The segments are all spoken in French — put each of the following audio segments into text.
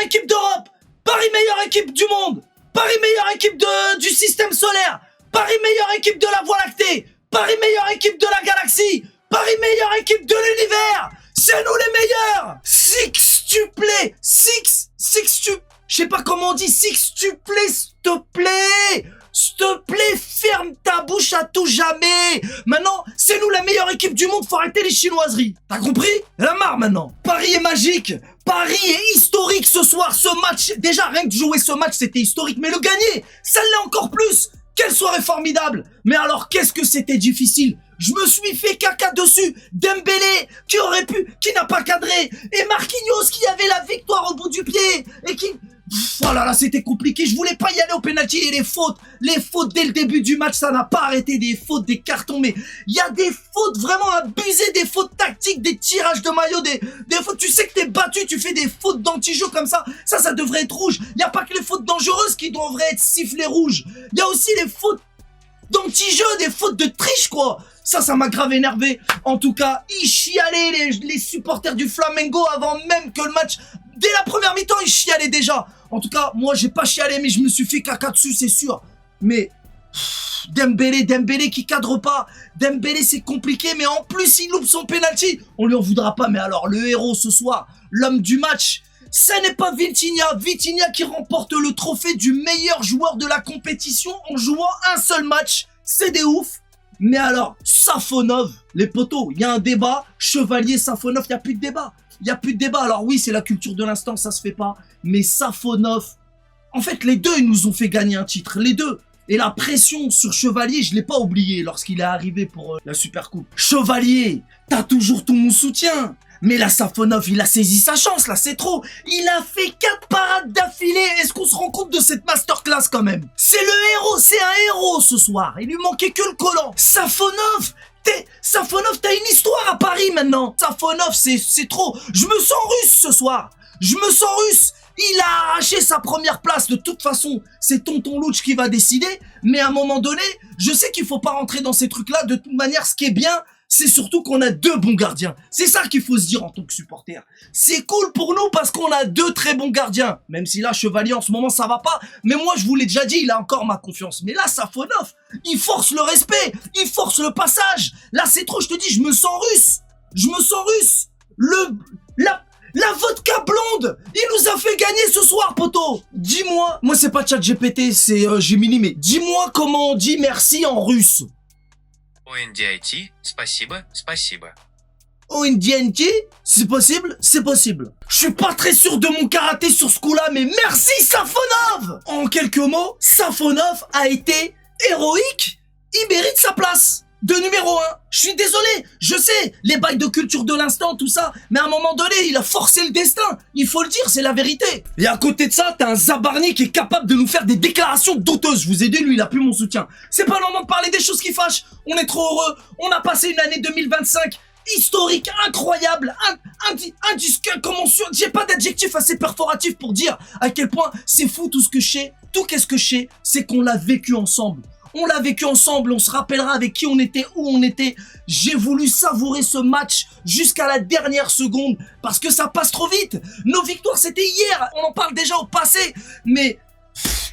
équipe d'Europe, Paris meilleure équipe du monde, Paris meilleure équipe du système solaire, Paris meilleure équipe de la Voie lactée, Paris meilleure équipe de la galaxie, Paris meilleure équipe de l'univers. C'est nous les meilleurs. Sixtuplé, je sais pas comment on dit, sixtuplé, s'il te plaît. S'il te plaît, ferme ta bouche à tout jamais. Maintenant, c'est nous la meilleure équipe du monde, faut arrêter les chinoiseries. T'as compris? La marre maintenant. Paris est magique. Paris est historique ce soir, ce match. Déjà, rien que de jouer ce match, c'était historique. Mais le gagner, ça l'est encore plus. Quelle soirée formidable. Mais alors, qu'est-ce que c'était difficile. Je me suis fait caca dessus. Dembélé, qui n'a pas cadré. Et Marquinhos, qui avait la victoire au bout du pied. Et qui... Oh là là, c'était compliqué. Je voulais pas y aller au penalty. Et les fautes dès le début du match, ça n'a pas arrêté. Des fautes, des cartons. Mais il y a des fautes vraiment abusées. Des fautes tactiques, des tirages de maillot, des fautes. Tu sais que t'es battu, tu fais des fautes d'anti-jeu comme ça. Ça devrait être rouge. Il n'y a pas que les fautes dangereuses qui devraient être sifflées rouges. Il y a aussi les fautes d'anti-jeu, des fautes de triche, quoi. Ça m'a grave énervé. En tout cas, ils chialaient les supporters du Flamengo avant même que le match... Dès la première mi-temps, ils chialaient déjà. En tout cas, moi, j'ai pas chialé, mais je me suis fait caca dessus, c'est sûr. Mais... Dembélé qui cadre pas. Dembélé, c'est compliqué, mais en plus, il loupe son penalty. On lui en voudra pas, mais alors, le héros ce soir, l'homme du match... Ça n'est pas Vitinha qui remporte le trophée du meilleur joueur de la compétition en jouant un seul match. C'est des ouf. Mais alors, Safonov, les potos, il y a un débat. Chevalier, Safonov, il n'y a plus de débat. Il n'y a plus de débat. Alors oui, c'est la culture de l'instant, ça se fait pas. Mais Safonov, en fait, les deux, ils nous ont fait gagner un titre. Les deux. Et la pression sur Chevalier, je l'ai pas oublié lorsqu'il est arrivé pour la Supercoupe. Chevalier, t'as toujours tout mon soutien. Mais là, Safonov, il a saisi sa chance, là, c'est trop. Il a fait 4 parades d'affilée. Est-ce qu'on se rend compte de cette masterclass, quand même? C'est le héros, c'est un héros, ce soir. Il lui manquait que le collant. Safonov, t'as une histoire à Paris, maintenant. Safonov, c'est trop. Je me sens russe, ce soir. Je me sens russe. Il a arraché sa première place. De toute façon, c'est Tonton Louch qui va décider. Mais à un moment donné, je sais qu'il faut pas rentrer dans ces trucs-là. De toute manière, ce qui est bien... c'est surtout qu'on a 2 bons gardiens. C'est ça qu'il faut se dire en tant que supporter. C'est cool pour nous parce qu'on a 2 très bons gardiens. Même si là, Chevalier, en ce moment, ça va pas. Mais moi, je vous l'ai déjà dit, il a encore ma confiance. Mais là, Safonov, il force le respect. Il force le passage. Là, c'est trop, je te dis, je me sens russe. Je me sens russe. La vodka blonde, il nous a fait gagner ce soir, poto. Dis-moi, moi, c'est pas ChatGPT, c'est Gemini, mais dis-moi comment on dit merci en russe. ONDIT, спасибо, спасибо. ONDIT, c'est possible, c'est possible. Je suis pas très sûr de mon karaté sur ce coup-là, mais merci Safonov. En quelques mots, Safonov a été héroïque. Il mérite sa place de numéro 1. Je suis désolé, je sais, les bails de culture de l'instant, tout ça, mais à un moment donné, il a forcé le destin. Il faut le dire, c'est la vérité. Et à côté de ça, t'as un Zabarni qui est capable de nous faire des déclarations douteuses. Je vous ai dit, lui, il a plus mon soutien. C'est pas le moment de parler des choses qui fâchent. On est trop heureux. On a passé une année 2025 historique, incroyable, j'ai pas d'adjectif assez perforatif pour dire à quel point c'est fou tout ce que je sais. Tout qu'est-ce que je sais, c'est qu'on l'a vécu ensemble. On l'a vécu ensemble, on se rappellera avec qui on était, où on était. J'ai voulu savourer ce match jusqu'à la dernière seconde parce que ça passe trop vite. Nos victoires, c'était hier, on en parle déjà au passé. Mais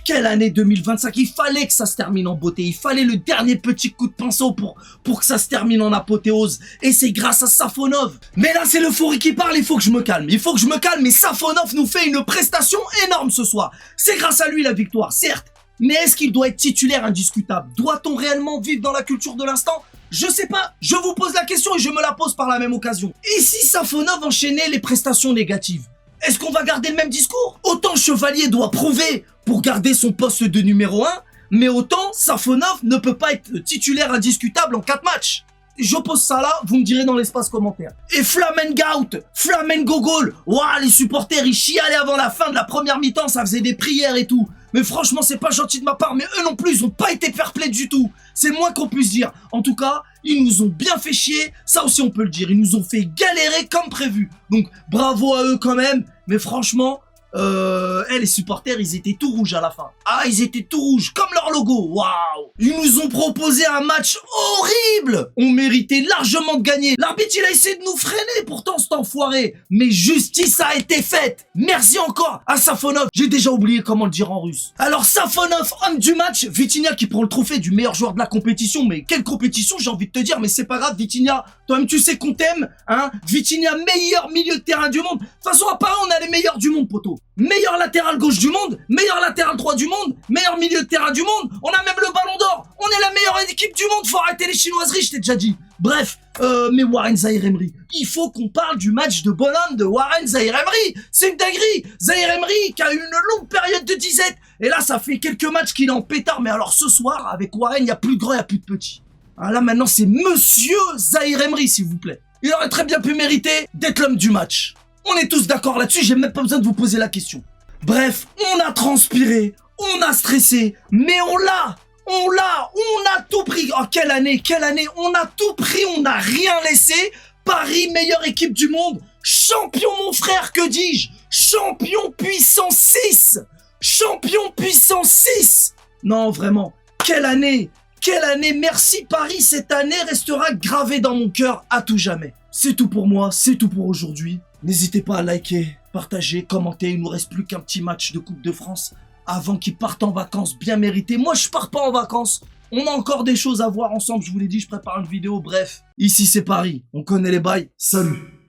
quelle année 2025, il fallait que ça se termine en beauté. Il fallait le dernier petit coup de pinceau pour que ça se termine en apothéose. Et c'est grâce à Safonov. Mais là, c'est l'euphorie qui parle, il faut que je me calme. Il faut que je me calme, mais Safonov nous fait une prestation énorme ce soir. C'est grâce à lui la victoire, certes. Mais est-ce qu'il doit être titulaire indiscutable? Doit-on réellement vivre dans la culture de l'instant? Je sais pas, je vous pose la question et je me la pose par la même occasion. Et si Safonov enchaînait les prestations négatives? Est-ce qu'on va garder le même discours? Autant Chevalier doit prouver pour garder son poste de numéro 1, mais autant Safonov ne peut pas être titulaire indiscutable en 4 matchs. Je pose ça là, vous me direz dans l'espace commentaire. Et Flamengo goal. Ouah, les supporters, ils chialaient avant la fin de la première mi-temps, ça faisait des prières et tout. Mais franchement, c'est pas gentil de ma part, mais eux non plus, ils ont pas été fair-play du tout. C'est le moins qu'on puisse dire. En tout cas, ils nous ont bien fait chier, ça aussi on peut le dire. Ils nous ont fait galérer comme prévu. Donc, bravo à eux quand même. Mais franchement, les supporters, ils étaient tout rouges à la fin. Ah, ils étaient tout rouges, comme leur logo. Waouh! Ils nous ont proposé un match horrible. On méritait largement de gagner. L'arbitre, il a essayé de nous freiner, pourtant, cet enfoiré. Mais justice a été faite. Merci encore à Safonov. J'ai déjà oublié comment le dire en russe. Alors, Safonov, homme du match. Vitinha qui prend le trophée du meilleur joueur de la compétition. Mais quelle compétition, j'ai envie de te dire. Mais c'est pas grave, Vitinha. Toi-même, tu sais qu'on t'aime, hein. Vitinha, meilleur milieu de terrain du monde. De toute façon, à Paris, on a les meilleurs du monde, poteau. Meilleur latéral gauche du monde, meilleur latéral droit du monde, meilleur milieu de terrain du monde, on a même le ballon d'or, on est la meilleure équipe du monde, faut arrêter les chinoiseries, je t'ai déjà dit. Bref, mais Warren Zaïre-Emery, il faut qu'on parle du match de bonhomme de Warren Zaïre-Emery, c'est une dinguerie. Zaïre-Emery qui a eu une longue période de disette, et là ça fait quelques matchs qu'il est en pétard, mais alors ce soir, avec Warren, il y a plus de grand, il y a plus de petit. Ah là maintenant c'est Monsieur Zaïre-Emery, s'il vous plaît. Il aurait très bien pu mériter d'être l'homme du match. On est tous d'accord là-dessus, j'ai même pas besoin de vous poser la question. Bref, on a transpiré, on a stressé, mais on a tout pris. Oh, quelle année, on a tout pris, on n'a rien laissé. Paris, meilleure équipe du monde, champion mon frère, que dis-je? Champion puissance 6. Champion puissance 6. Non, vraiment, quelle année, merci Paris, cette année restera gravée dans mon cœur à tout jamais. C'est tout pour moi, c'est tout pour aujourd'hui. N'hésitez pas à liker, partager, commenter. Il nous reste plus qu'un petit match de Coupe de France avant qu'ils partent en vacances bien méritées. Moi, je pars pas en vacances. On a encore des choses à voir ensemble. Je vous l'ai dit, je prépare une vidéo. Bref, ici c'est Paris. On connaît les bails. Salut.